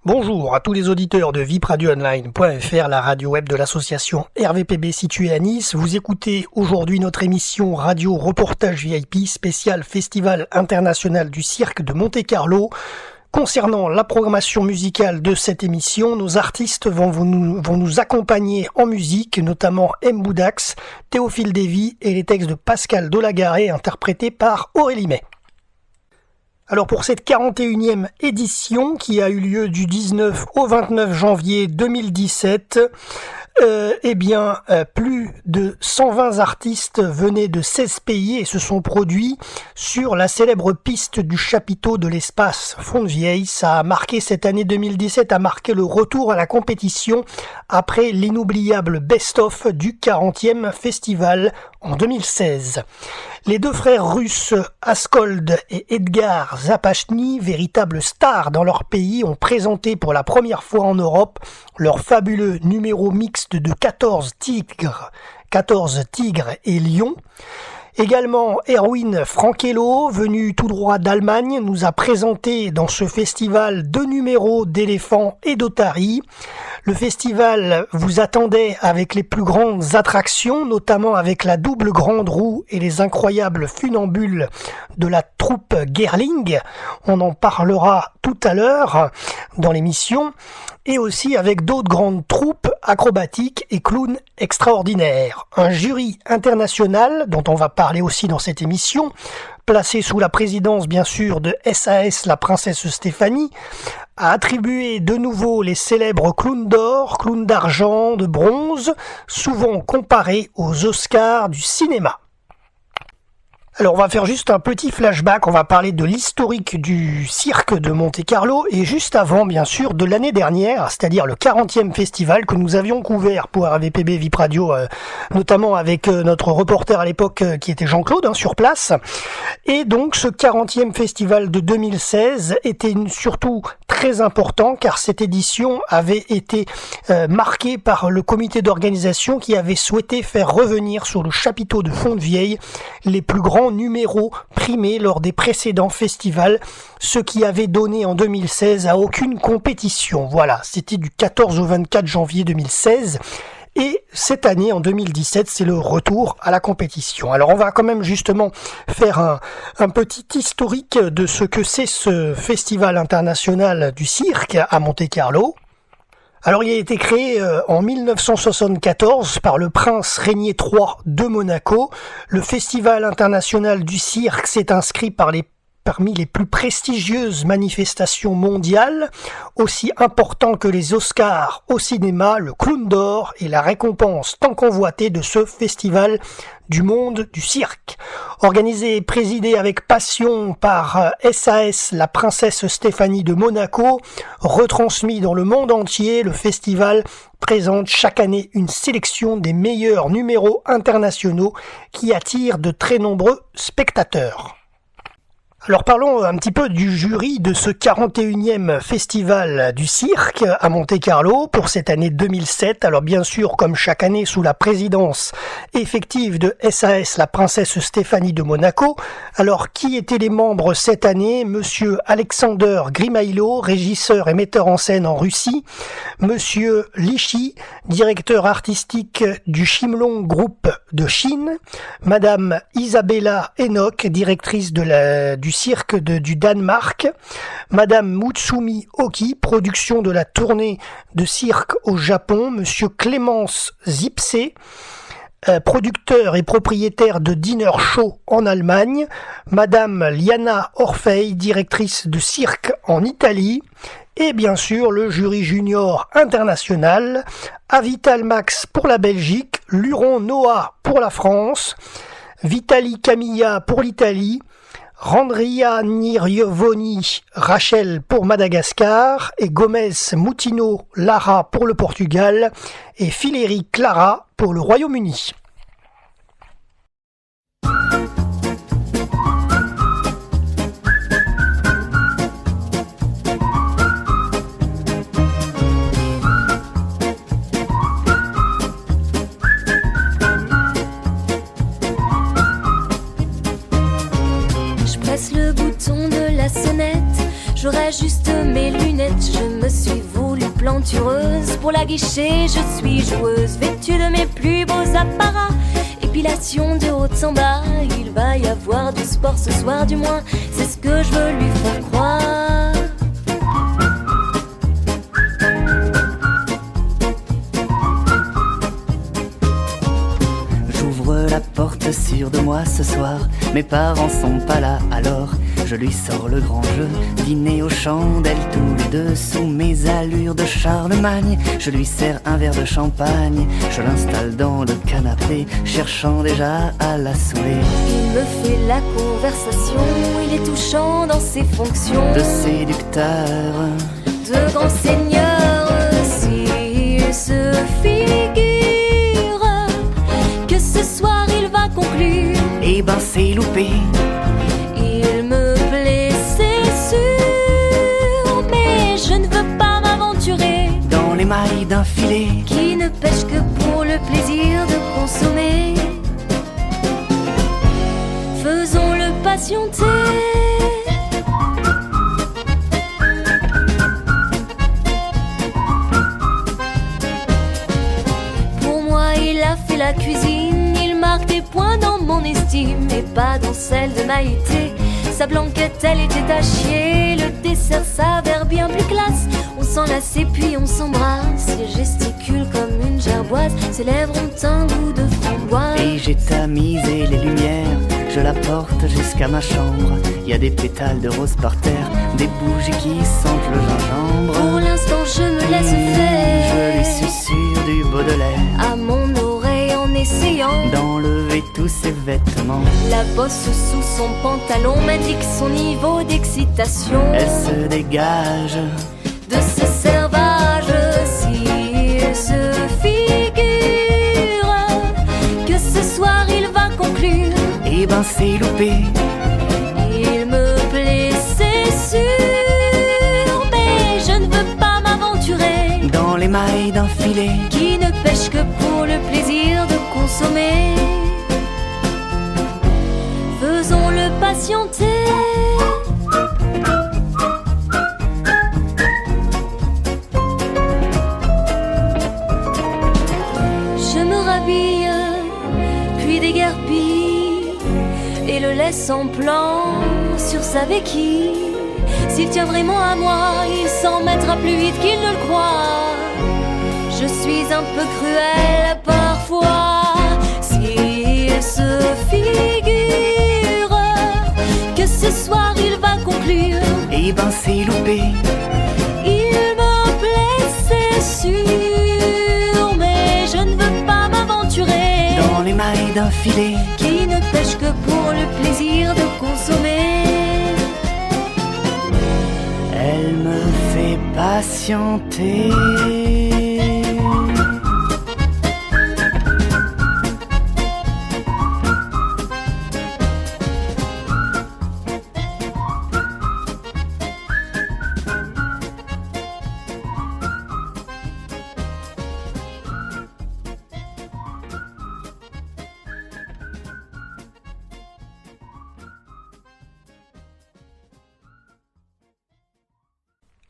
Bonjour à tous les auditeurs de vipradioonline.fr, la radio web de l'association RVPB située à Nice. Vous écoutez aujourd'hui notre émission radio reportage VIP spécial Festival international du cirque de Monte-Carlo. Concernant la programmation musicale de cette émission, nos artistes vont nous accompagner en musique, notamment M. Boudax, Théophile Davy et les textes de Pascal Delagaré interprétés par Aurélie May. Alors pour cette 41e édition qui a eu lieu du 19 au 29 janvier 2017, plus de 120 artistes venaient de 16 pays et se sont produits sur la célèbre piste du chapiteau de l'espace Fontvieille. Ça a marqué, cette année 2017 a marqué le retour à la compétition après l'inoubliable best-of du 40e festival en 2016. Les deux frères russes Askold et Edgar Zapachny, véritables stars dans leur pays, ont présenté pour la première fois en Europe leur fabuleux numéro mixte de 14 tigres et lions. Également, Erwin Frankello, venu tout droit d'Allemagne, nous a présenté dans ce festival 2 numéros d'éléphants et d'otaries. Le festival vous attendait avec les plus grandes attractions, notamment avec la double grande roue et les incroyables funambules de la troupe Gerling. On en parlera tout à l'heure dans l'émission. Et aussi avec d'autres grandes troupes acrobatiques et clowns extraordinaires. Un jury international, dont on va parler aussi dans cette émission, placé sous la présidence bien sûr de SAS, la princesse Stéphanie, a attribué de nouveau les célèbres clowns d'or, clowns d'argent, de bronze, souvent comparés aux Oscars du cinéma. Alors on va faire juste un petit flashback, on va parler de l'historique du cirque de Monte-Carlo et juste avant bien sûr de l'année dernière, c'est-à-dire le 40e festival que nous avions couvert pour RVPB VIP Radio, notamment avec notre reporter à l'époque qui était Jean-Claude sur place. Et donc ce 40e festival de 2016 était surtout très important car cette édition avait été marquée par le comité d'organisation qui avait souhaité faire revenir sur le chapiteau de Fontvieille les plus grands numéros primés lors des précédents festivals, ce qui avait donné en 2016 à aucune compétition. Voilà, c'était du 14 au 24 janvier 2016. Et cette année, en 2017, c'est le retour à la compétition. Alors on va quand même justement faire un petit historique de ce que c'est ce festival international du cirque à Monte-Carlo. Alors il a été créé en 1974 par le prince Régnier III de Monaco. Le festival international du cirque s'est inscrit parmi les plus prestigieuses manifestations mondiales, aussi important que les Oscars au cinéma, le Clown d'Or et la récompense tant convoitée de ce festival du monde du cirque. Organisé et présidé avec passion par SAS, la princesse Stéphanie de Monaco, retransmis dans le monde entier, le festival présente chaque année une sélection des meilleurs numéros internationaux qui attirent de très nombreux spectateurs. Alors parlons un petit peu du jury de ce 41e festival du cirque à Monte-Carlo pour cette année 2007. Alors bien sûr, comme chaque année, sous la présidence effective de SAS, la princesse Stéphanie de Monaco. Alors qui étaient les membres cette année? Monsieur Alexander Grimailo, régisseur et metteur en scène en Russie. Monsieur Lichi, directeur artistique du Chimlong Group de Chine. Madame Isabella Enoch, directrice du cirque du Danemark, Madame Mutsumi Oki, production de la tournée de cirque au Japon, Monsieur Clémence Zipse, producteur et propriétaire de Dinner Show en Allemagne, Madame Liana Orfei, directrice de cirque en Italie, et bien sûr le jury junior international, Avital Max pour la Belgique, Luron Noah pour la France, Vitali Camilla pour l'Italie, Randria Niriovoni Rachel pour Madagascar et Gomez Moutino Lara pour le Portugal et Fileri Clara pour le Royaume-Uni. Le bouton de la sonnette, J'aurais juste mes lunettes, je me suis voulu plantureuse. Pour la guichet, je suis joueuse, vêtue de mes plus beaux apparats. Épilation de haut en bas, il va y avoir du sport ce soir du moins. C'est ce que je veux lui faire croire. J'ouvre la porte sûre de moi ce soir. Mes parents sont pas là alors je lui sors le grand jeu. Dîner aux chandelles tous les deux sous mes allures de Charlemagne. Je lui sers un verre de champagne. Je l'installe dans le canapé, cherchant déjà à la saouler. Il me fait la conversation, il est touchant dans ses fonctions de séducteur, de grand seigneur. S'il se figure que ce soir il va conclure, eh ben c'est loupé. Il me plaît, c'est sûr, mais je ne veux pas m'aventurer dans les mailles d'un filet qui ne pêche que pour le plaisir de consommer. Faisons-le patienter. Pour moi, il a fait la cuisine, il marque des points dans mon estime et pas dans celle de Maïté. Sa blanquette, elle était à chier, le dessert s'avère bien plus classe. On s'enlace et puis on s'embrasse, il gesticule comme une gerboise, ses lèvres ont un goût de framboise. Et j'ai tamisé les lumières, je la porte jusqu'à ma chambre. Il y a des pétales de rose par terre, des bougies qui sentent le gingembre. Pour l'instant je me laisse faire, je lui susurre du Baudelaire à mon oreille en essayant d'enlever tous ses vêtements. La bosse sous son pantalon m'indique son niveau d'excitation. Elle se dégage de ce servage. S'il se figure que ce soir il va conclure, eh ben c'est loupé. Il me plaît, c'est sûr, mais je ne veux pas m'aventurer dans les mailles d'un filet qui ne pêche que pour le plaisir de consommer. Faisons-le patienter. Je me rhabille, puis déguerpis et le laisse en plan sur sa béquille. S'il tient vraiment à moi, il s'en mettra plus vite qu'il ne le croit. Je suis un peu cruelle parfois. S'il se figure que ce soir il va conclure, eh ben c'est loupé. Il me plaît, c'est sûr, mais je ne veux pas m'aventurer dans les mailles d'un filet qui ne pêche que pour le plaisir de consommer. Elle me fait patienter.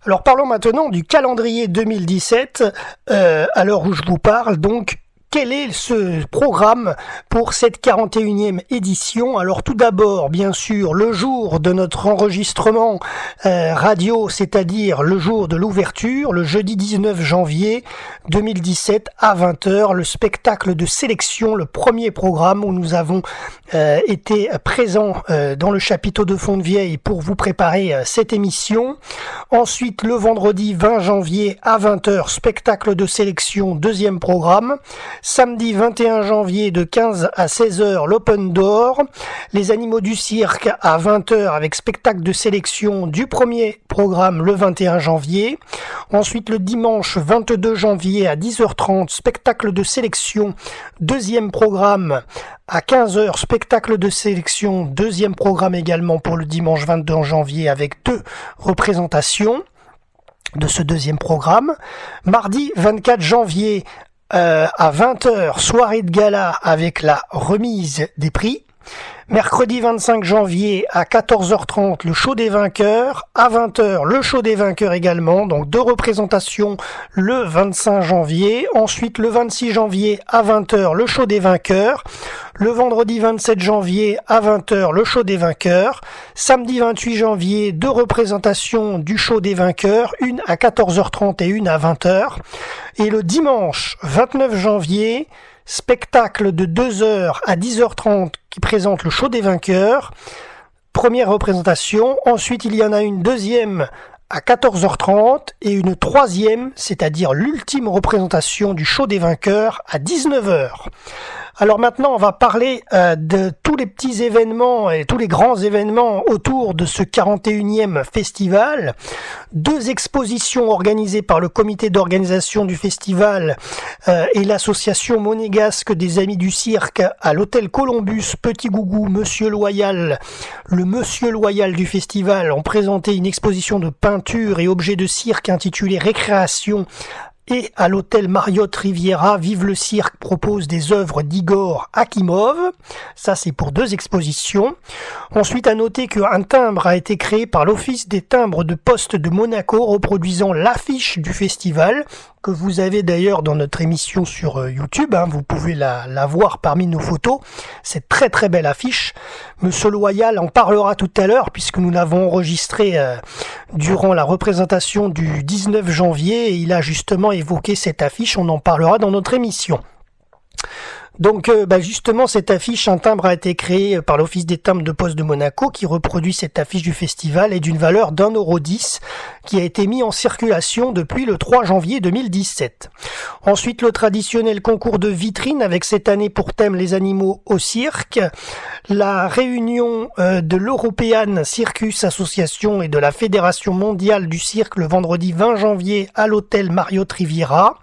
Alors parlons maintenant du calendrier 2017, à l'heure où je vous parle. Donc, quel est ce programme pour cette 41e édition? Alors tout d'abord, bien sûr, le jour de notre enregistrement radio, c'est-à-dire le jour de l'ouverture, le jeudi 19 janvier 2017 à 20h, le spectacle de sélection, le premier programme où nous avons été présents dans le chapiteau de Fontvieille pour vous préparer cette émission. Ensuite, le vendredi 20 janvier à 20h, spectacle de sélection, deuxième programme. Samedi 21 janvier de 15 à 16h, l'Open Door. Les animaux du cirque à 20h avec spectacle de sélection du premier programme le 21 janvier. Ensuite, le dimanche 22 janvier à 10h30, spectacle de sélection, deuxième programme à 15h, spectacle de sélection, deuxième programme également pour le dimanche 22 janvier avec 2 représentations de ce deuxième programme. Mardi 24 janvier à 20h, soirée de gala avec la remise des prix. Mercredi 25 janvier à 14h30, le show des vainqueurs. À 20h, le show des vainqueurs également. Donc 2 représentations le 25 janvier. Ensuite, le 26 janvier à 20h, le show des vainqueurs. Le vendredi 27 janvier à 20h, le show des vainqueurs. Samedi 28 janvier, 2 représentations du show des vainqueurs. Une à 14h30 et une à 20h. Et le dimanche 29 janvier, spectacle de 2h à 10h30 qui présente le show des vainqueurs. Première représentation. Ensuite, il y en a une deuxième à 14h30 et une troisième, c'est-à-dire l'ultime représentation du show des vainqueurs à 19h. Alors maintenant, on va parler de tous les petits événements et tous les grands événements autour de ce 41e festival. 2 expositions organisées par le comité d'organisation du festival et l'association monégasque des Amis du Cirque à l'hôtel Columbus, Petit Gougou, Monsieur Loyal. Le Monsieur Loyal du festival ont présenté une exposition de peinture et objets de cirque intitulée Récréation. Et à l'hôtel Marriott Riviera, Vive le Cirque propose des œuvres d'Igor Akimov. Ça, c'est pour 2 expositions. Ensuite, à noter qu'un timbre a été créé par l'Office des timbres de poste de Monaco, reproduisant l'affiche du festival, que vous avez d'ailleurs dans notre émission sur YouTube. Vous pouvez la voir parmi nos photos. C'est très très belle affiche. Monsieur Loyal en parlera tout à l'heure, puisque nous l'avons enregistré durant la représentation du 19 janvier. Et il a justement évoqué cette affiche. On en parlera dans notre émission. Donc justement, cette affiche, un timbre a été créé par l'Office des timbres de poste de Monaco qui reproduit cette affiche du festival et d'une valeur d'1,10 € qui a été mis en circulation depuis le 3 janvier 2017. Ensuite, le traditionnel concours de vitrine avec cette année pour thème les animaux au cirque. La réunion de l'European Circus Association et de la Fédération mondiale du cirque le vendredi 20 janvier à l'hôtel Marriott Riviera.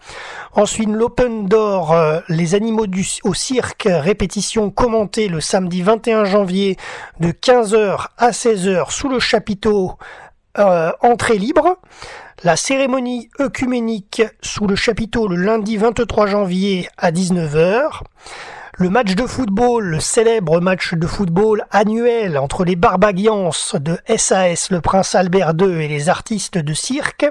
Ensuite, l'Open Door, les animaux au cirque, répétition commentée le samedi 21 janvier de 15h à 16h sous le chapiteau, entrée libre. La cérémonie œcuménique sous le chapiteau le lundi 23 janvier à 19h. Le match de football, le célèbre match de football annuel entre les Barbagians de SAS, le Prince Albert II et les artistes de cirque,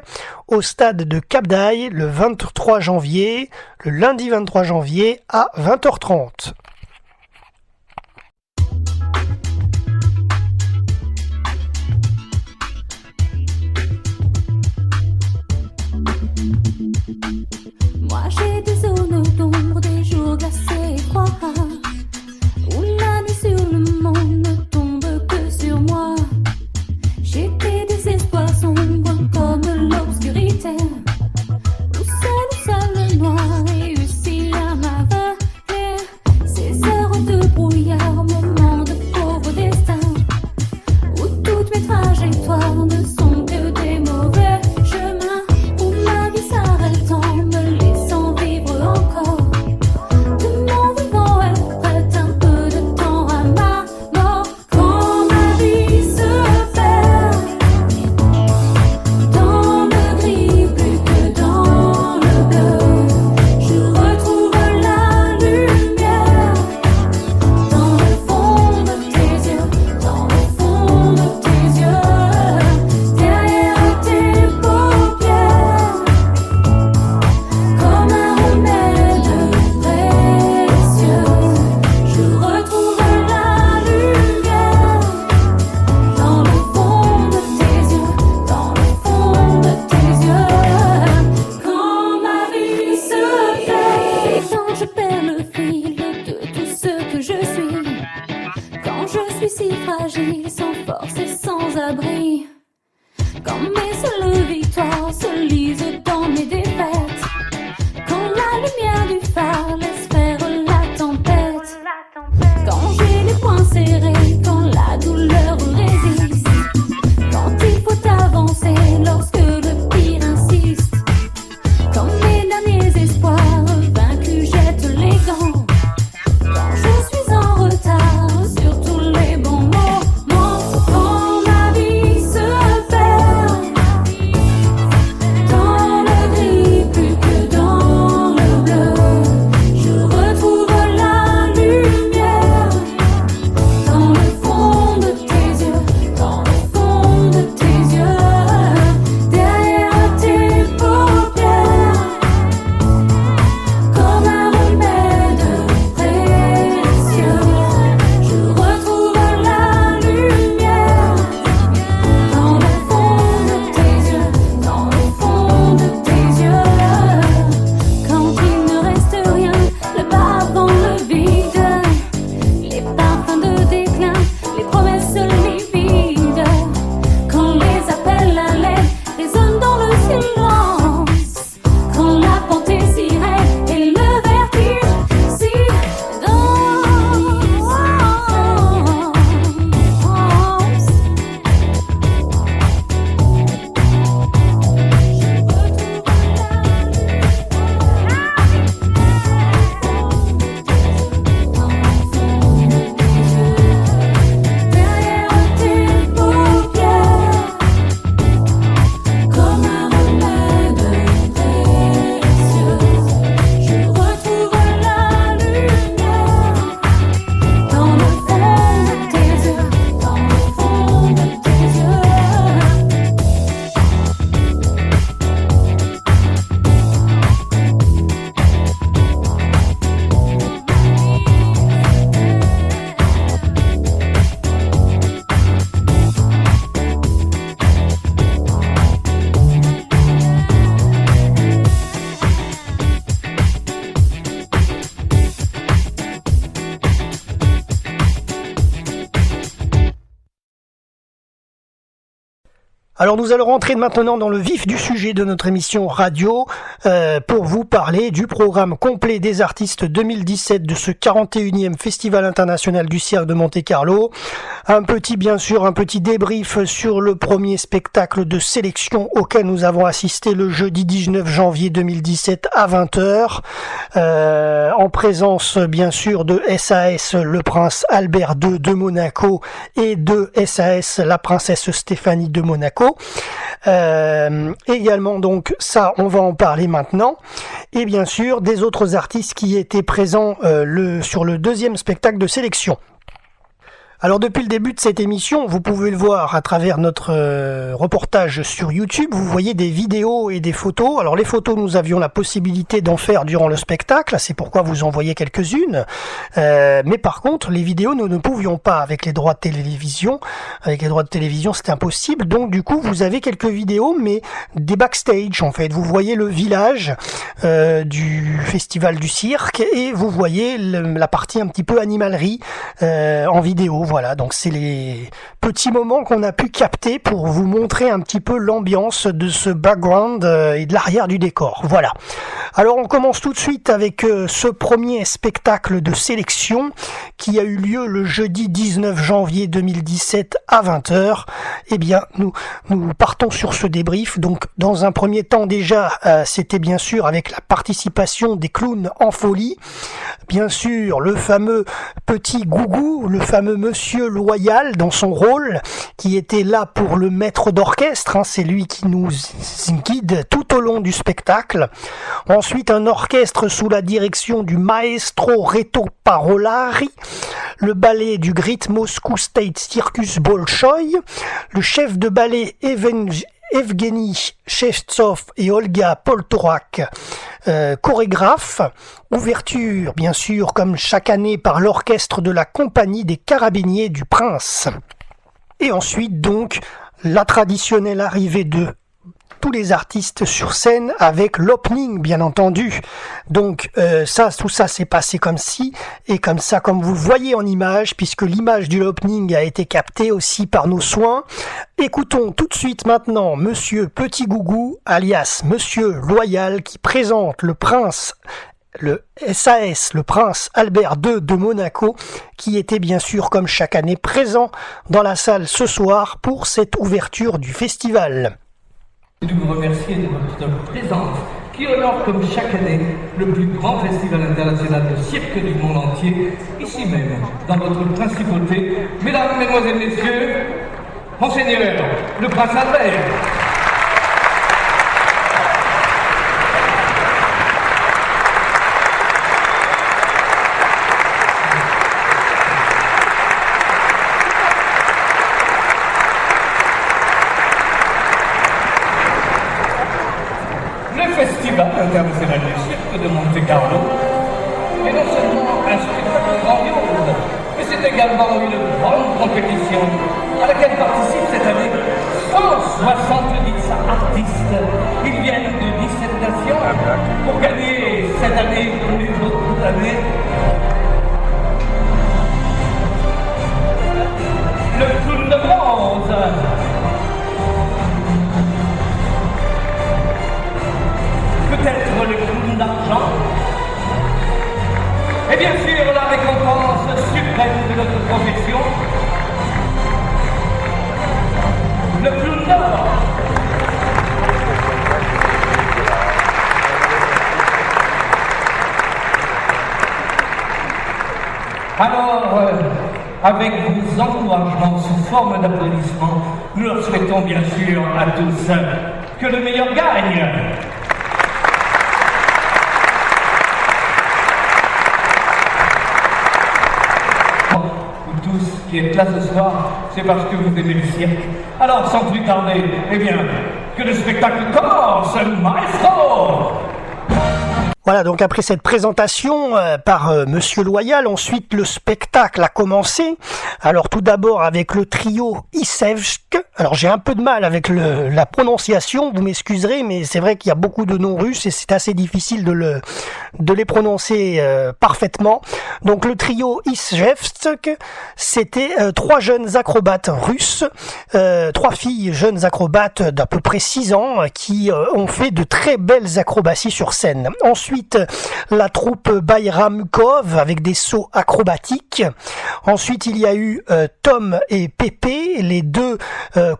au stade de Cap d'Aille le 23 janvier, le lundi 23 janvier à 20h30. Moi j'ai des zones d'ombre, des jours glacés et froids, où la nuit sur le monde ne tombe que sur moi. J'ai des désespoirs sombres comme l'obscurité, où seul le noir réussit à m'avaler. Ces heures de brouillard, moments de pauvre destin, où toutes mes trajectoires ne sont que des mauvais chemins, où ma vie s'arrête en me laissant vivre encore. De mon vivant elle prête un peu de temps à ma mort. Quand ma vie se perd dans le gris plus que dans le bleu, je retrouve la lumière dans le fond de tes yeux, dans le fond de tes yeux, derrière tes paupières, comme un remède précieux. Je retrouve la lumière dans le fond de tes yeux, dans le fond de tes yeux. Quand ma vie se perd, quand je perds le fil de tout ce que je suis, quand je suis si fragile, sans force et sans abri, quand mes seules victoires se lisent dans mes défaites, quand la lumière du phare laisse faire la tempête, quand j'ai les poings serrés, quand la douleur résiste, quand il faut avancer lorsque le pire insiste, quand mes derniers espoirs vaincus jettent les gants, quand je suis en retard sur tous les bons moments, quand ma vie se perd dans le gris Alors nous allons rentrer maintenant dans le vif du sujet de notre émission radio pour vous parler du programme complet des artistes 2017 de ce 41e Festival international du cirque de Monte-Carlo. Un petit débrief sur le premier spectacle de sélection auquel nous avons assisté le jeudi 19 janvier 2017 à 20h, en présence bien sûr de SAS le prince Albert II de Monaco et de SAS la princesse Stéphanie de Monaco. Également donc ça on va en parler maintenant, et bien sûr des autres artistes qui étaient présents sur le deuxième spectacle de sélection. Alors depuis le début de cette émission, vous pouvez le voir à travers notre reportage sur YouTube, vous voyez des vidéos et des photos. Alors les photos, nous avions la possibilité d'en faire durant le spectacle, c'est pourquoi vous en voyez quelques-unes. Mais par contre, les vidéos, nous ne pouvions pas avec les droits de télévision. Avec les droits de télévision, c'était impossible. Donc du coup, vous avez quelques vidéos, mais des backstage en fait. Vous voyez le village du festival du cirque et vous voyez la partie un petit peu animalerie en vidéo. Voilà, donc c'est les petits moments qu'on a pu capter pour vous montrer un petit peu l'ambiance de ce background et de l'arrière du décor. Voilà. Alors on commence tout de suite avec ce premier spectacle de sélection qui a eu lieu le jeudi 19 janvier 2017 à 20h. Eh bien, nous partons sur ce débrief. Donc dans un premier temps déjà, c'était bien sûr avec la participation des clowns en folie. Bien sûr, le fameux petit Gougou, le fameux Monsieur Loyal dans son rôle, qui était là pour le maître d'orchestre, c'est lui qui nous guide tout au long du spectacle. Ensuite, un orchestre sous la direction du maestro Reto Parolari, le ballet du Great Moscow State Circus Bolchoï, le chef de ballet Evgeny Shevtsov et Olga Poltorak, chorégraphe. Ouverture, bien sûr, comme chaque année, par l'orchestre de la Compagnie des Carabiniers du Prince. Et ensuite, donc, la traditionnelle arrivée de tous les artistes sur scène avec l'opening, bien entendu. Donc tout ça s'est passé comme ci et comme ça, comme vous voyez en image, puisque l'image du opening a été captée aussi par nos soins. Écoutons tout de suite maintenant Monsieur Petit Gougou, alias Monsieur Loyal, qui présente le SAS, le prince Albert II de Monaco, qui était bien sûr comme chaque année présent dans la salle ce soir pour cette ouverture du festival. Et de vous remercier de votre présence qui honore comme chaque année le plus grand festival international de cirque du monde entier, ici même, dans votre principauté. Mesdames, Mesdemoiselles, Messieurs, Monseigneur, le prince Albert. International du cirque de Monte-Carlo est non seulement un spectacle grandiose, mais c'est également une grande compétition à laquelle participent cette année 170 artistes. Ils viennent de 17 nations pour gagner cette année comme les autres années le clown de bronze. Peut-être le clown d'argent, et bien sûr la récompense suprême de notre profession, le clown d'or. Alors, avec vos encouragements sous forme d'applaudissements, nous leur souhaitons bien sûr à tous que le meilleur gagne. Tous qui êtes là ce soir, c'est parce que vous aimez le cirque. Alors sans plus tarder, eh bien, que le spectacle commence, maestro! Voilà, donc après cette présentation par Monsieur Loyal, ensuite le spectacle a commencé. Alors tout d'abord avec le trio Isevsk. Alors j'ai un peu de mal avec la prononciation, vous m'excuserez, mais c'est vrai qu'il y a beaucoup de noms russes et c'est assez difficile de les prononcer parfaitement. Donc le trio Isevsk, c'était 3 jeunes acrobates russes, 3 filles jeunes acrobates d'à peu près 6 ans qui ont fait de très belles acrobaties sur scène. Ensuite, la troupe Bayramukov avec des sauts acrobatiques. Ensuite, il y a eu Tom et Pépé, les 2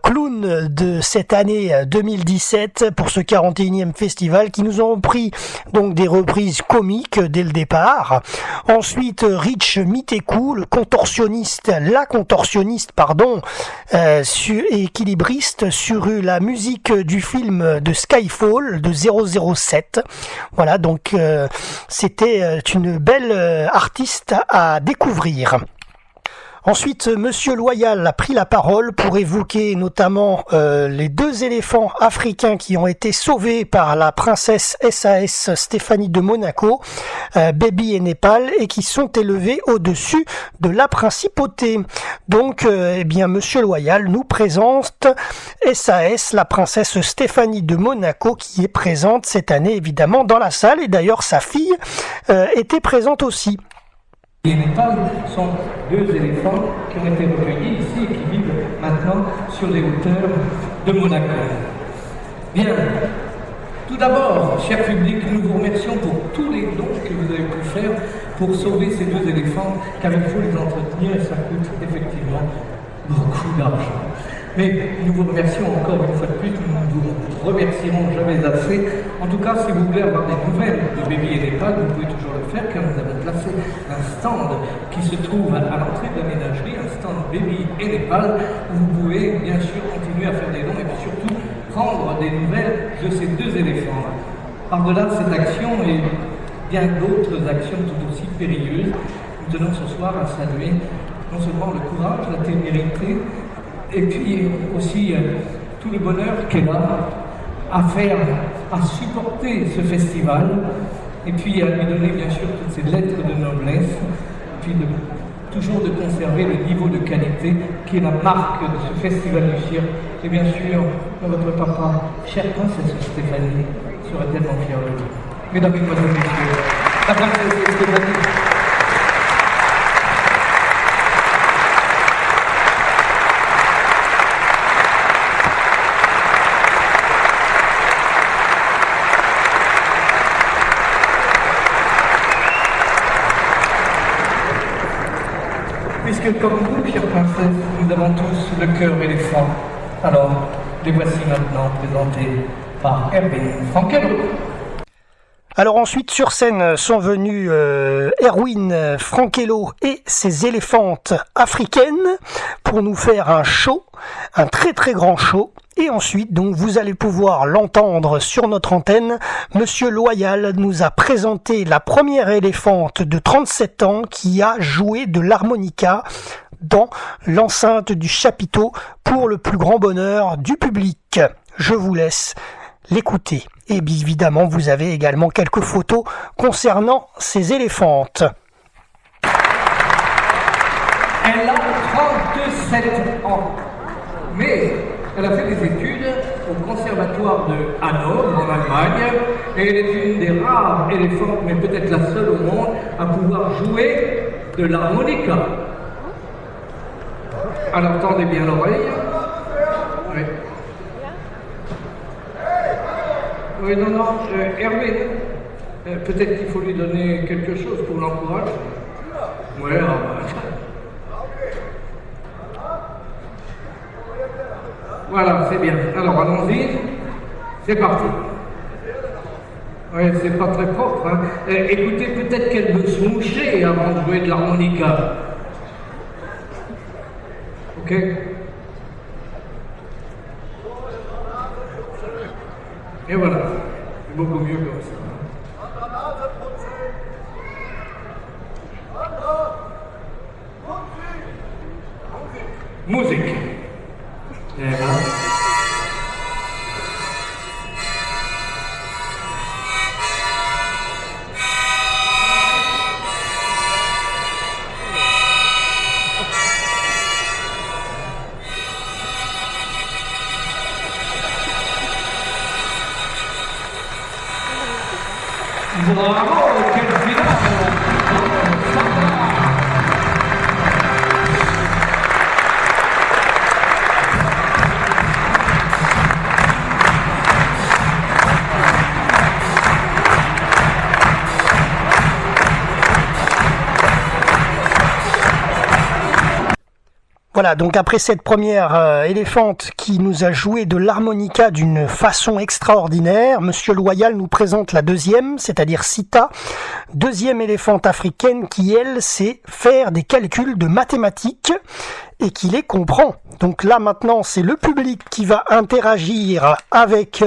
clowns de cette année 2017 pour ce 41e festival qui nous ont pris donc des reprises comiques dès le départ. Ensuite, Rich Mitekou, la contorsionniste, équilibriste sur la musique du film de Skyfall de 007. Voilà, donc c'était une belle artiste à découvrir. Ensuite, Monsieur Loyal a pris la parole pour évoquer notamment les 2 éléphants africains qui ont été sauvés par la princesse SAS Stéphanie de Monaco, Baby et Népal, et qui sont élevés au-dessus de la principauté. Donc, eh bien, Monsieur Loyal nous présente SAS, la princesse Stéphanie de Monaco, qui est présente cette année évidemment dans la salle, et d'ailleurs sa fille était présente aussi. Les Népal sont 2 éléphants qui ont été recueillis ici et qui vivent maintenant sur les hauteurs de Monaco. Bien, tout d'abord, cher public, nous vous remercions pour tous les dons que vous avez pu faire pour sauver ces 2 éléphants, car il faut les entretenir et ça coûte effectivement beaucoup d'argent. Mais nous vous remercions encore une fois de plus, nous ne vous remercierons jamais assez. En tout cas, si vous voulez avoir des nouvelles de Baby et Népal, vous pouvez toujours le faire, car nous avons placé un stand qui se trouve à l'entrée de la ménagerie, un stand Baby et Népal, où vous pouvez bien sûr continuer à faire des dons et puis surtout prendre des nouvelles de ces 2 éléphants. Par-delà cette action et bien d'autres actions tout aussi périlleuses, nous tenons ce soir à saluer non seulement le courage, la témérité, et puis aussi tout le bonheur qu'elle a à supporter ce festival, et puis à lui donner bien sûr toutes ces lettres de noblesse, et puis toujours de conserver le niveau de qualité qui est la marque de ce festival du cirque. Et bien sûr, votre papa, chère princesse Stéphanie, serait tellement fière de vous. Mesdames, Mesdemoiselles, Messieurs, la princesse Stéphanie. Puisque comme vous, chère princesse, nous avons tous le cœur éléphant, alors les voici maintenant présentés par Erwin Frankello. Alors ensuite sur scène sont venus Erwin Frankello et ses éléphantes africaines pour nous faire un show, un très très grand show. Et ensuite, donc, vous allez pouvoir l'entendre sur notre antenne. Monsieur Loyal nous a présenté la première éléphante de 37 ans qui a joué de l'harmonica dans l'enceinte du chapiteau pour le plus grand bonheur du public. Je vous laisse l'écouter. Et bien évidemment, vous avez également quelques photos concernant ces éléphantes. Elle a 37 ans, mais elle a fait des études au conservatoire de Hanovre en Allemagne et elle est une des rares éléphantes, mais peut-être la seule au monde, à pouvoir jouer de l'harmonica. Alors tendez bien l'oreille. Oui. Oui, non, Hervé, peut-être qu'il faut lui donner quelque chose pour l'encourager. Oui, voilà, c'est bien. Alors, allons-y. C'est parti. Oui, c'est pas très propre. Hein. Écoutez, peut-être qu'elle veut se moucher avant de jouer de l'harmonica. Ok? Et voilà. C'est beaucoup mieux comme ça. Musique. Et là. Bravo, quelle finale! Voilà, donc après cette première éléphante qui nous a joué de l'harmonica d'une façon extraordinaire, Monsieur Loyal nous présente la deuxième, c'est-à-dire Sita, deuxième éléphante africaine qui, elle, sait faire des calculs de mathématiques et qui les comprend. Donc là, maintenant, c'est le public qui va interagir avec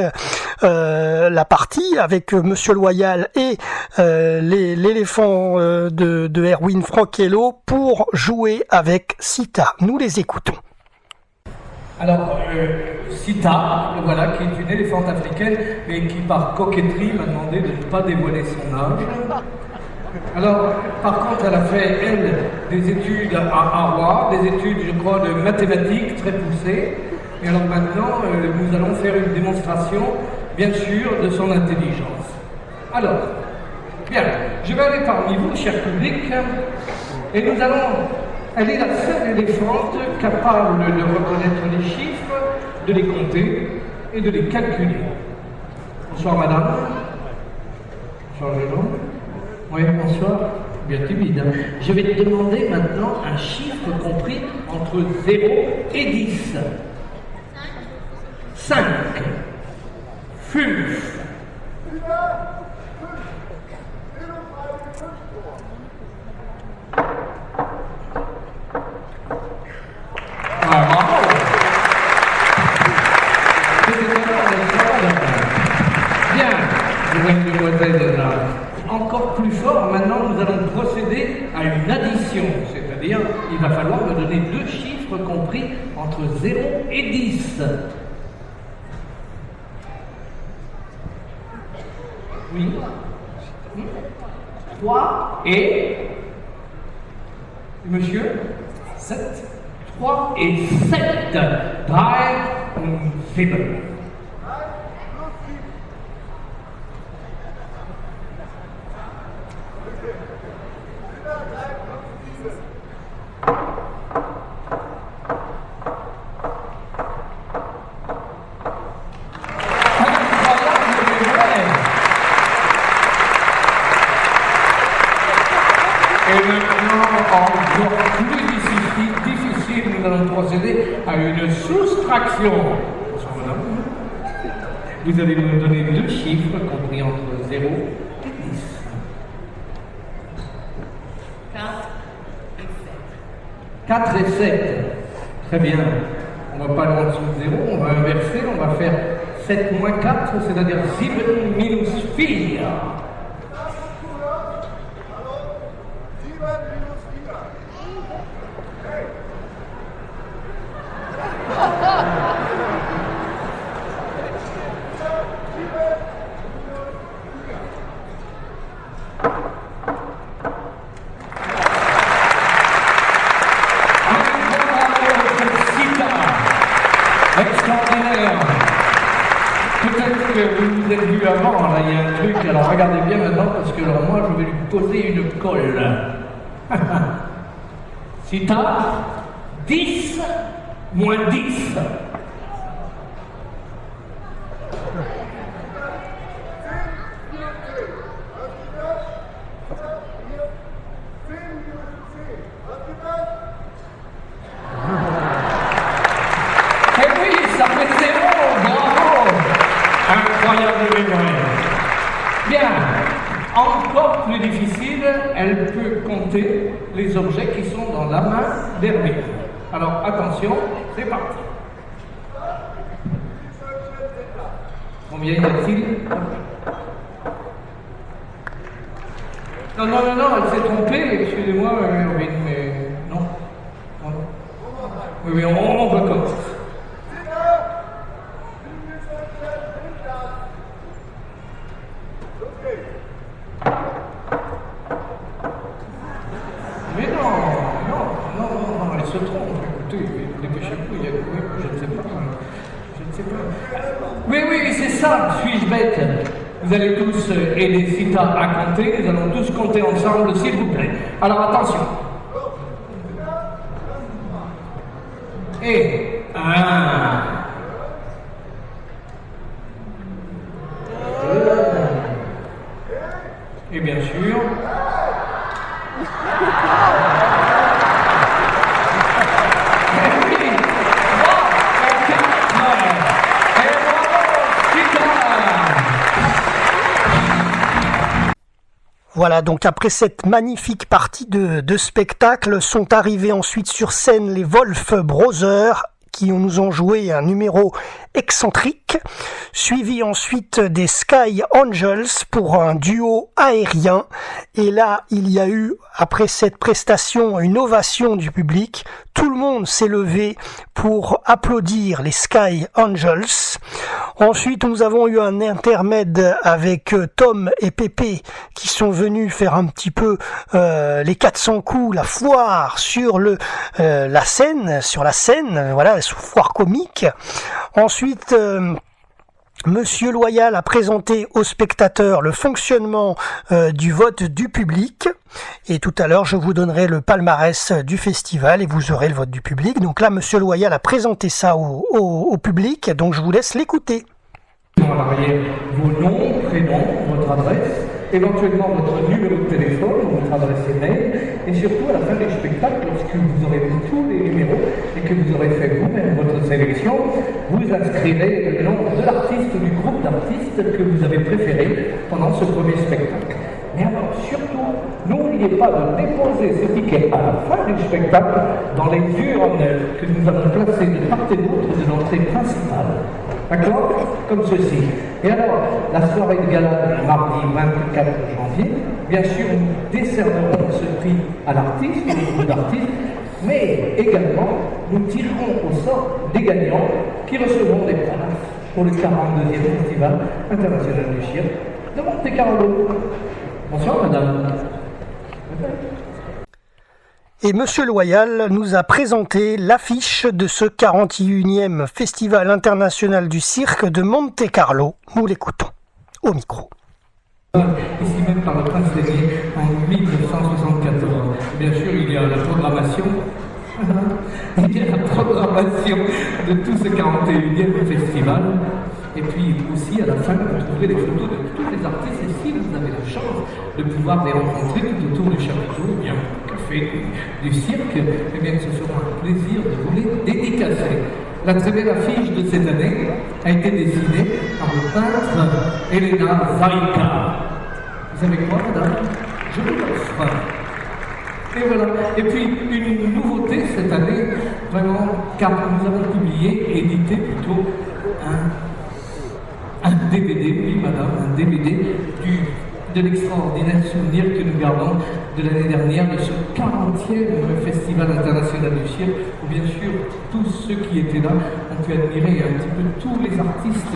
la partie, avec Monsieur Loyal et l'éléphant de Erwin Frankello pour jouer avec Sita. Nous les écoutons. Alors, Sita, voilà, qui est une éléphante africaine, mais qui par coquetterie m'a demandé de ne pas dévoiler son âge. Alors, par contre, elle a fait, elle, des études à Harvard, des études, je crois, de mathématiques très poussées. Et alors maintenant, nous allons faire une démonstration, bien sûr, de son intelligence. Alors, bien, je vais aller parmi vous, cher public, et nous allons... Elle est la seule éléphante capable de reconnaître les chiffres, de les compter et de les calculer. Bonsoir, madame. Bonsoir, jeune homme. Oui, bonsoir. Bien timide. Hein. Je vais te demander maintenant un chiffre compris entre 0 et 10. 5. Fuf. Ah, bravo. Bien, demoiselle là. Encore plus fort, maintenant nous allons procéder à une addition, c'est-à-dire il va falloir me donner deux chiffres compris entre 0 et 10. Oui. 3 et... Monsieur 7. 3 et 7. 3 und 7. Et maintenant, encore plus difficile, nous allons procéder à une soustraction. Bonsoir, madame. Vous allez me donner deux chiffres compris entre 0 et 10. 4 et 7. Très bien. On va pas aller en dessous de 0, on va inverser, on va faire 7 moins 4, c'est-à-dire 7 minus 4. Extraordinaire. Peut-être que vous vous êtes vu avant, là il y a un truc, alors regardez bien maintenant parce que alors moi je vais lui poser une colle. Sita, 10 moins 10. Incroyable mémoire. Bien, encore plus difficile, elle peut compter les objets qui sont dans la main d'Hervé. Alors attention, c'est parti. Combien y a-t-il? Non, elle s'est trompée, excusez-moi, Hervé, mais non. Oui, on recommence. Mais non, elle se trompe. Écoutez, dépêchez-vous, il y a je ne sais pas. Oui, c'est ça, suis-je bête? Vous allez tous aider Sita à compter, nous allons tous compter ensemble, s'il vous plaît. Alors attention. Et 1. Et bien sûr. Voilà, donc après cette magnifique partie de spectacle, sont arrivés ensuite sur scène les Wolf Brothers, qui nous ont joué un numéro excentrique, suivi ensuite des Sky Angels pour un duo aérien. Et là, il y a eu, après cette prestation, une ovation du public. Tout le monde s'est levé pour applaudir les Sky Angels. Ensuite, nous avons eu un intermède avec Tom et Pépé qui sont venus faire un petit peu les 400 coups, la foire sur la scène, voilà, foire comique. Ensuite, Monsieur Loyal a présenté aux spectateurs le fonctionnement du vote du public. Et tout à l'heure, je vous donnerai le palmarès du festival et vous aurez le vote du public. Donc là, Monsieur Loyal a présenté ça au public, donc je vous laisse l'écouter. À l'arrière, vos noms, prénoms, votre adresse, éventuellement votre numéro de téléphone, votre adresse email, et surtout à la fin du spectacle, lorsque vous aurez vu tous les numéros et que vous aurez fait vous-même votre sélection, vous inscrirez le nom de l'artiste ou du groupe d'artistes que vous avez préféré pendant ce premier spectacle. Mais alors surtout, n'oubliez pas de déposer ce ticket à la fin du spectacle dans les urnes que nous avons placées de part et d'autre de l'entrée principale. D'accord? Comme ceci. Et alors, la soirée de gala, mardi 24 janvier, bien sûr, nous décernerons ce prix à l'artiste, au groupe d'artistes, mais également, nous tirerons au sort des gagnants qui recevront des places pour le 42e Festival international du cirque de Monte-Carlo. Bonsoir, madame. Et Monsieur Loyal nous a présenté l'affiche de ce 41e Festival international du cirque de Monte-Carlo. Nous l'écoutons au micro. Ici même par le Prince Régnier en 1974. Bien sûr, il y a la programmation. Il y a la programmation de tout ce 41e festival. Et puis aussi, à la fin, vous trouverez des photos de tous les artistes. Et si vous avez la chance de pouvoir les rencontrer tout autour du chapiteau, ou bien au café du cirque, eh bien, ce sera un plaisir de vous les dédicacer. La très belle affiche de cette année a été dessinée par le peintre Elena Zaïka. Vous savez quoi, madame? Je vous l'offre. Et voilà. Et puis, une nouveauté cette année, vraiment, car nous avons publié, édité plutôt, un DVD, oui madame, un DVD de l'extraordinaire souvenir que nous gardons de l'année dernière de ce 40e Festival international du cirque, où bien sûr tous ceux qui étaient là ont pu admirer un petit peu tous les artistes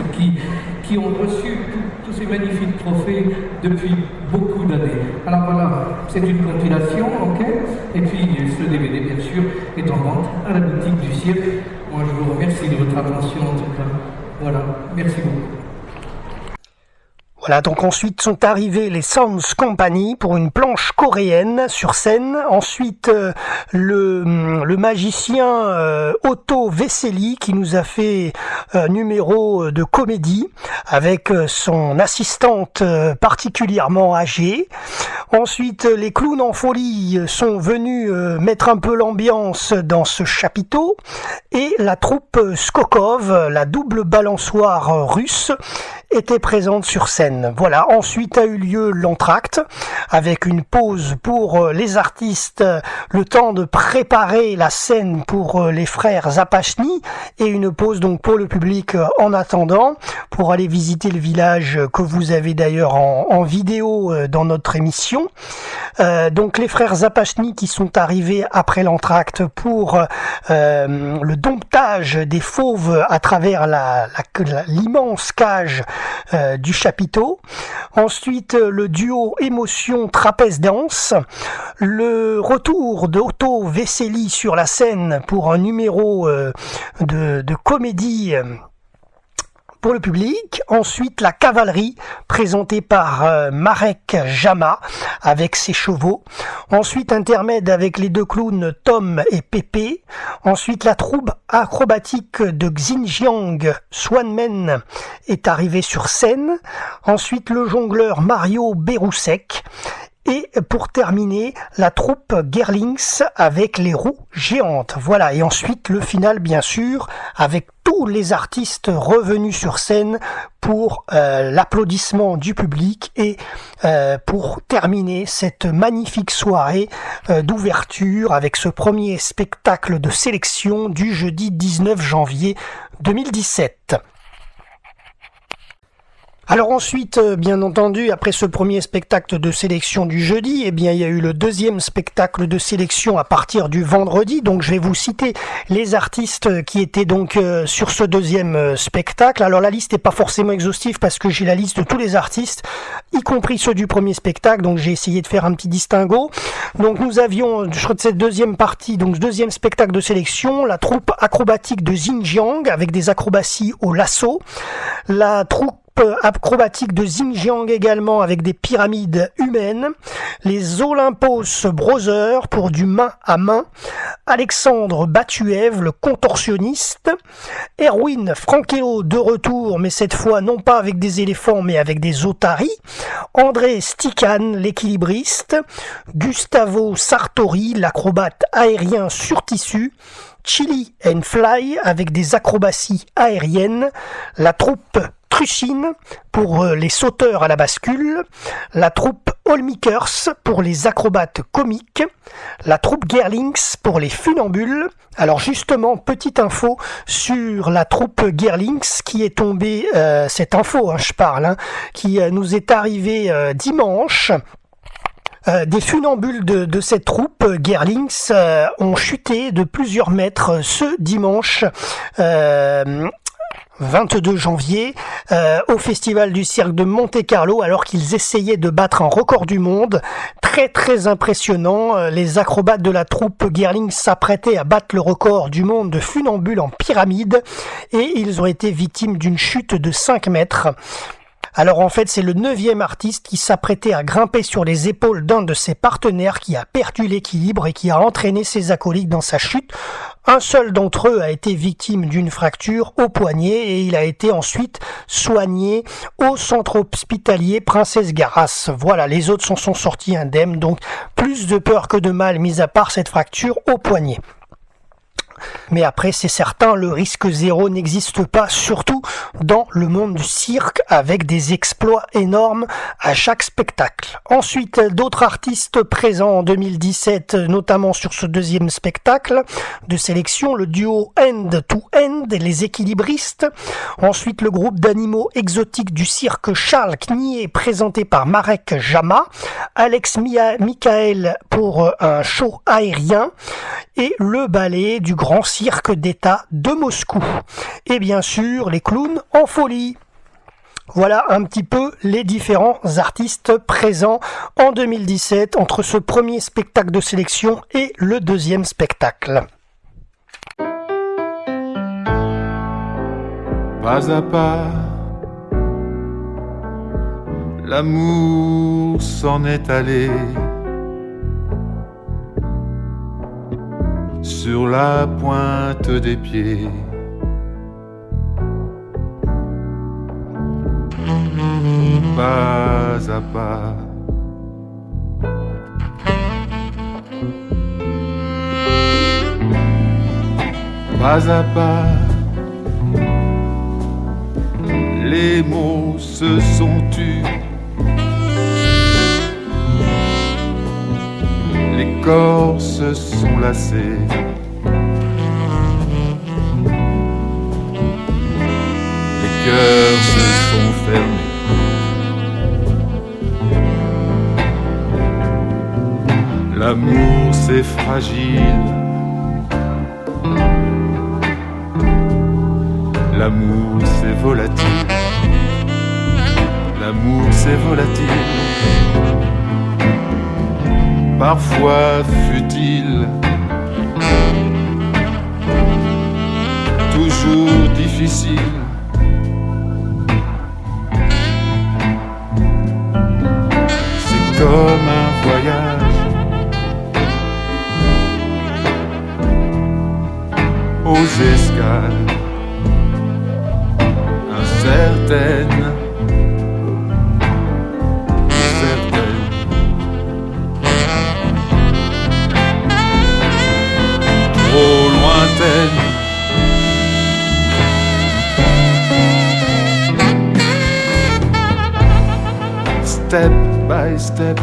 qui ont reçu tous ces magnifiques trophées depuis beaucoup d'années. Alors voilà, c'est une compilation, ok? Et puis ce DVD bien sûr est en vente à la boutique du cirque. Moi je vous remercie de votre attention en tout cas. Voilà, merci beaucoup. Voilà, donc ensuite sont arrivés les Sounds Company pour une planche coréenne sur scène. Ensuite, le magicien Otto Vesely qui nous a fait un numéro de comédie avec son assistante particulièrement âgée. Ensuite, les clowns en folie sont venus mettre un peu l'ambiance dans ce chapiteau. Et la troupe Skokov, la double balançoire russe, était présente sur scène. Voilà, ensuite a eu lieu l'entracte avec une pause pour les artistes, le temps de préparer la scène pour les frères Zapachny et une pause donc pour le public en attendant pour aller visiter le village que vous avez d'ailleurs en vidéo dans notre émission. Donc les frères Zapachny qui sont arrivés après l'entracte pour le domptage des fauves à travers l'immense cage du chapiteau. Ensuite, le duo Émotion Trapèze Danse. Le retour de Otto Vesely sur la scène pour un numéro de comédie pour le public. Ensuite, la cavalerie, présentée par Marek Jama, avec ses chevaux. Ensuite, intermède avec les deux clowns Tom et Pépé. Ensuite, la troupe acrobatique de Xinjiang, Swanman, est arrivée sur scène. Ensuite, le jongleur Mario Berousek. Et pour terminer, la troupe Gerlings avec les roues géantes. Voilà, et ensuite le final bien sûr, avec tous les artistes revenus sur scène pour l'applaudissement du public et pour terminer cette magnifique soirée d'ouverture avec ce premier spectacle de sélection du jeudi 19 janvier 2017. Alors ensuite, bien entendu, après ce premier spectacle de sélection du jeudi, eh bien, il y a eu le deuxième spectacle de sélection à partir du vendredi. Donc, je vais vous citer les artistes qui étaient donc sur ce deuxième spectacle. Alors, la liste n'est pas forcément exhaustive parce que j'ai la liste de tous les artistes, y compris ceux du premier spectacle. Donc, j'ai essayé de faire un petit distinguo. Donc, nous avions, sur cette deuxième partie, donc, deuxième spectacle de sélection, la troupe acrobatique de Xinjiang avec des acrobaties au lasso. La troupe acrobatique de Xinjiang également avec des pyramides humaines, les Olympos Brothers pour du main à main, Alexandre Batuev le contorsionniste, Erwin Frankello de retour mais cette fois non pas avec des éléphants mais avec des otaries, André Stikan l'équilibriste, Gustavo Sartori l'acrobate aérien sur tissu, Chili and Fly avec des acrobaties aériennes, la troupe Truchine pour les sauteurs à la bascule, la troupe Olmikers pour les acrobates comiques, la troupe Gerlings pour les funambules. Alors justement, petite info sur la troupe Gerlings qui est tombée, cette info je parle, qui nous est arrivée dimanche. Des funambules de cette troupe Gerlings ont chuté de plusieurs mètres ce dimanche 22 janvier au Festival du Cirque de Monte-Carlo alors qu'ils essayaient de battre un record du monde. Très très impressionnant, les acrobates de la troupe Gerlings s'apprêtaient à battre le record du monde de funambules en pyramide et ils ont été victimes d'une chute de 5 mètres. Alors en fait, c'est le 9e artiste qui s'apprêtait à grimper sur les épaules d'un de ses partenaires qui a perdu l'équilibre et qui a entraîné ses acolytes dans sa chute. Un seul d'entre eux a été victime d'une fracture au poignet et il a été ensuite soigné au centre hospitalier Princesse Garras. Voilà, les autres s'en sont sortis indemnes, donc plus de peur que de mal, mis à part cette fracture au poignet. Mais après, c'est certain, le risque zéro n'existe pas, surtout dans le monde du cirque, avec des exploits énormes à chaque spectacle. Ensuite, d'autres artistes présents en 2017, notamment sur ce deuxième spectacle de sélection, le duo End to End, les équilibristes. Ensuite, le groupe d'animaux exotiques du cirque Charles Knier, présenté par Marek Jama, Alex Michael pour un show aérien, et le ballet du Grand Cirque d'État de Moscou. Et bien sûr, les clowns en folie. Voilà un petit peu les différents artistes présents en 2017 entre ce premier spectacle de sélection et le deuxième spectacle. Pas à pas, l'amour s'en est allé. Sur la pointe des pieds, pas à pas, pas à pas, les mots se sont tus. Les corps se sont lassés. Les cœurs se sont fermés. L'amour c'est fragile. L'amour c'est volatile. L'amour c'est volatile. Parfois futile, toujours difficile. comme un voyage aux escales incertaines, trop lointaines. Step by step,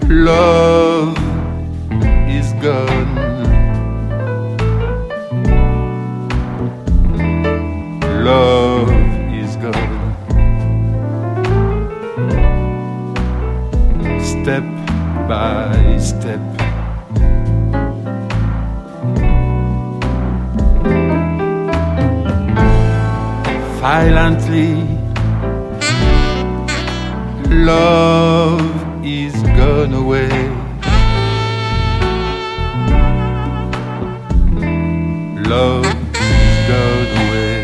love is gone. Love is gone. Step by step. Violently, love is gone away. Love is gone away.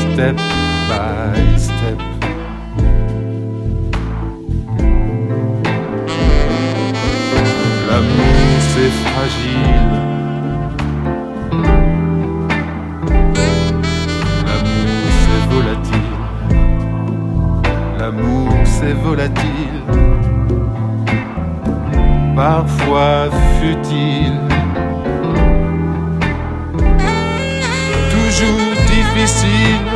Step by step. L'amour c'est fragile. L'amour c'est volatile, parfois futile, toujours difficile.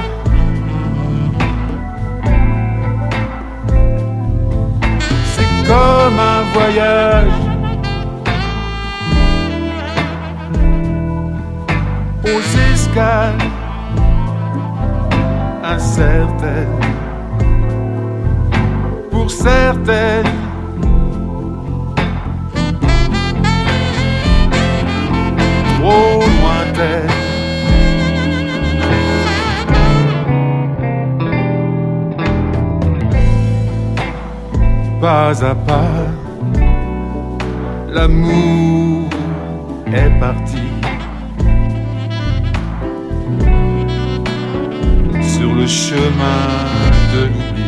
C'est comme un voyage aux escales incertaines. Pour certaines, trop lointaines. Pas à pas, l'amour est parti sur le chemin de l'oubli.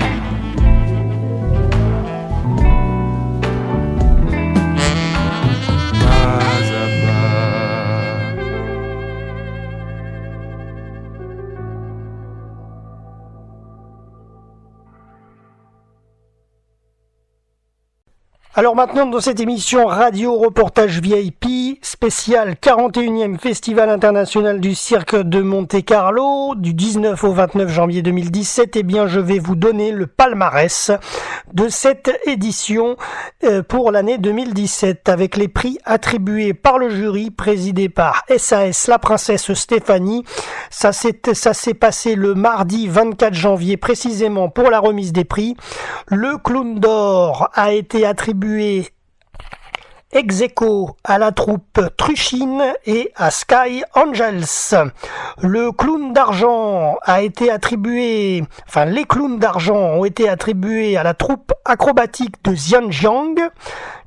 Alors maintenant, dans cette émission Radio Reportage VIP, spécial 41e Festival international du cirque de Monte-Carlo, du 19 au 29 janvier 2017, eh bien je vais vous donner le palmarès de cette édition pour l'année 2017, avec les prix attribués par le jury, présidé par SAS La Princesse Stéphanie. Ça s'est passé le mardi 24 janvier, précisément pour la remise des prix. Le Clown d'Or a été attribué ex aequo à la troupe Truchine et à Sky Angels. Le clown d'argent a été attribué, les clowns d'argent ont été attribués à la troupe acrobatique de Zhejiang,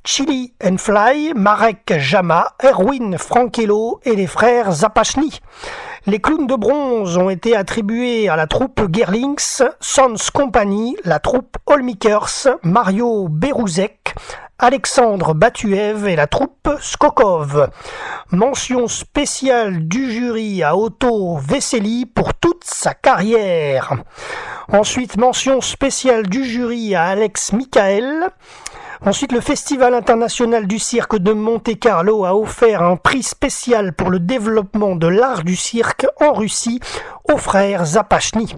Chili and Fly, Marek Jama, Erwin Frankello et les frères Zapachny. Les clowns de bronze ont été attribués à la troupe Gerlings, Sons Company, la troupe Olmikers, Mario Berouzek, Alexandre Batuev et la troupe Skokov. Mention spéciale du jury à Otto Vesely pour toute sa carrière. Ensuite, mention spéciale du jury à Alex Michael. Ensuite, le Festival international du cirque de Monte-Carlo a offert un prix spécial pour le développement de l'art du cirque en Russie aux frères Zapachny.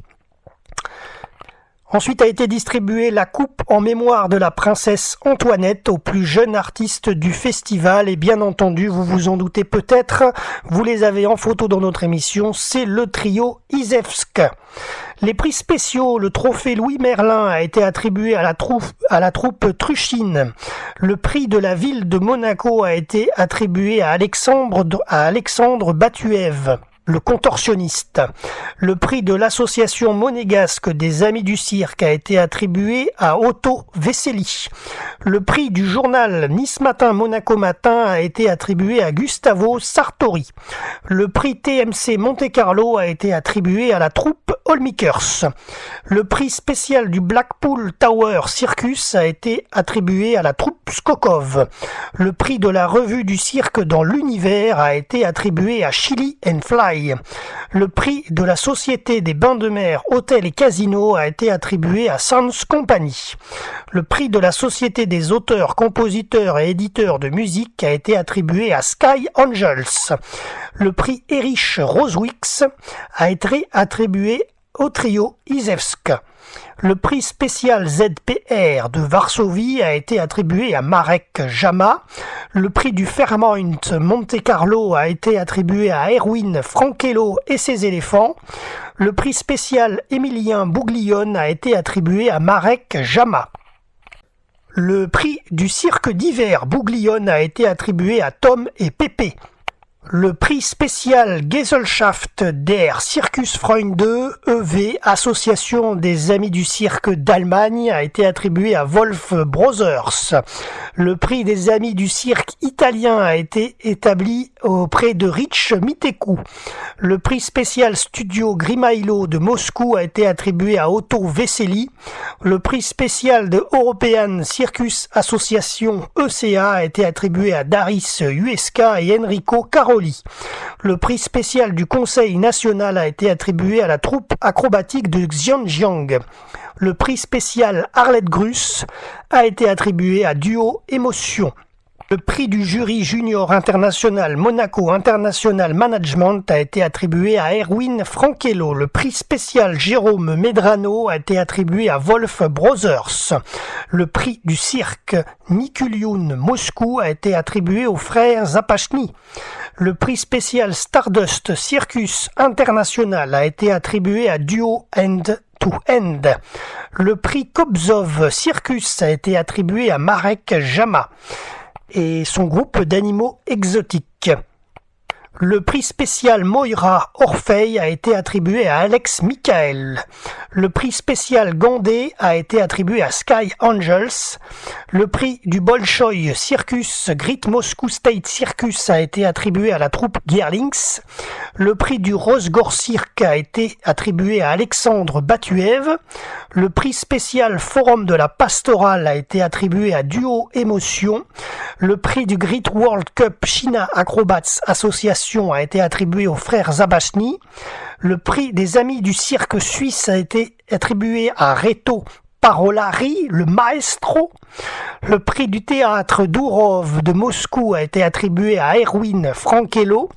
Ensuite a été distribuée la coupe en mémoire de la princesse Antoinette aux plus jeunes artistes du festival. Et bien entendu, vous vous en doutez peut-être, vous les avez en photo dans notre émission, c'est le trio Izevsk. Les prix spéciaux, le trophée Louis Merlin a été attribué à la troupe Truchine. Le prix de la ville de Monaco a été attribué à Alexandre Batuev. Le contorsionniste. Le prix de l'association monégasque des Amis du Cirque a été attribué à Otto Vesely. Le prix du journal Nice Matin Monaco Matin a été attribué à Gustavo Sartori. Le prix TMC Monte Carlo a été attribué à la troupe Olmikers. Le prix spécial du Blackpool Tower Circus a été attribué à la troupe Skokov. Le prix de la revue du cirque dans l'univers a été attribué à Chili and Fly. Le prix de la Société des bains de mer, hôtels et casinos a été attribué à Sans Company. Le prix de la Société des auteurs, compositeurs et éditeurs de musique a été attribué à Sky Angels. Le prix Erich Rosewicz a été attribué au trio Izewsk. Le prix spécial ZPR de Varsovie a été attribué à Marek Jama. Le prix du Fairmont Monte Carlo a été attribué à Erwin Frankello et ses éléphants. Le prix spécial Émilien Bouglione a été attribué à Marek Jama. Le prix du cirque d'hiver Bouglione a été attribué à Tom et Pépé. Le prix spécial Gesellschaft der Cirkusfreunde EV, Association des Amis du Cirque d'Allemagne, a été attribué à Wolf Brothers. Le prix des Amis du Cirque italien a été établi auprès de Rich Miteku. Le prix spécial Studio Grimailo de Moscou a été attribué à Otto Vesely. Le prix spécial de European Circus Association ECA a été attribué à Daris Uesca et Enrico Caroli. Le prix spécial du Conseil national a été attribué à la troupe acrobatique de Xinjiang. Le prix spécial Arlette Gruss a été attribué à Duo Émotion. Le prix du jury junior international Monaco International Management a été attribué à Erwin Frankello. Le prix spécial Jérôme Medrano a été attribué à Wolf Brothers. Le prix du cirque Nikuliun Moscou a été attribué aux frères Zapachny. Le prix spécial Stardust Circus International a été attribué à Duo End to End. Le prix Kobzov Circus a été attribué à Marek Jama et son groupe d'animaux exotiques. Le prix spécial Moira Orfei a été attribué à Alex Michael. Le prix spécial Gandé a été attribué à Sky Angels. Le prix du Bolshoi Circus Great Moscow State Circus a été attribué à la troupe Gearlings. Le prix du Rosgor Cirque a été attribué à Alexandre Batuev. Le prix spécial Forum de la Pastorale a été attribué à Duo Émotion. Le prix du Great World Cup China Acrobats Association a été attribué aux frères Zabachny. Le prix des Amis du cirque suisse a été attribué à Reto Parolari, le maestro. Le prix du théâtre Dourov de Moscou a été attribué à Erwin Frankello.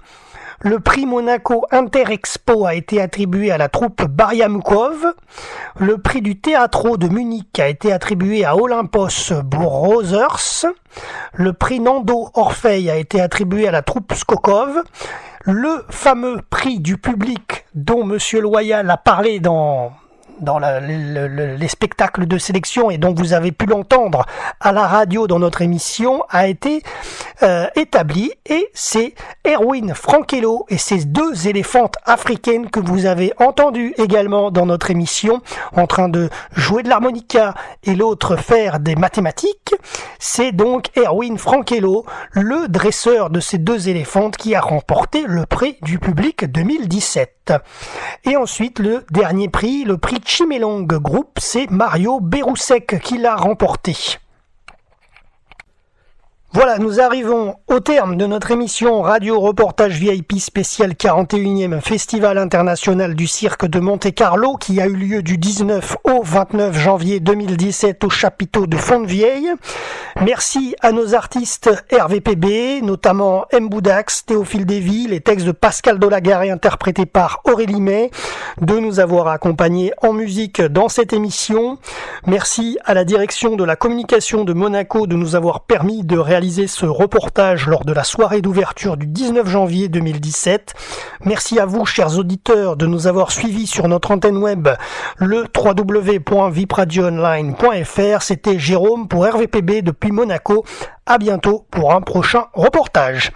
Le prix Monaco Interexpo a été attribué à la troupe Bariamukov. Le prix du Teatro de Munich a été attribué à Olympos Brothers. Le prix Nando Orfei a été attribué à la troupe Skokov. Le fameux prix du public dont Monsieur Loyal a parlé dans les spectacles de sélection et dont vous avez pu l'entendre à la radio dans notre émission a été établi, et c'est Erwin Frankello et ses deux éléphantes africaines que vous avez entendues également dans notre émission en train de jouer de l'harmonica et l'autre faire des mathématiques. C'est donc Erwin Frankello, le dresseur de ces deux éléphantes, qui a remporté le prix du public 2017. Et ensuite le dernier prix, le prix Chimelong Group, c'est Mario Beroussek qui l'a remporté. Voilà, nous arrivons au terme de notre émission Radio Reportage VIP spécial 41e Festival international du cirque de Monte-Carlo, qui a eu lieu du 19 au 29 janvier 2017 au chapiteau de Fontvieille. Merci à nos artistes RVPB, notamment M. Boudax, Théophile Desville, les textes de Pascal Dolagaré interprétés par Aurélie May, de nous avoir accompagnés en musique dans cette émission. Merci à la direction de la communication de Monaco de nous avoir permis de réaliser ce reportage lors de la soirée d'ouverture du 19 janvier 2017. Merci à vous, chers auditeurs, de nous avoir suivis sur notre antenne web, le www.vipradioonline.fr. C'était Jérôme pour RVPB depuis Monaco. À bientôt pour un prochain reportage.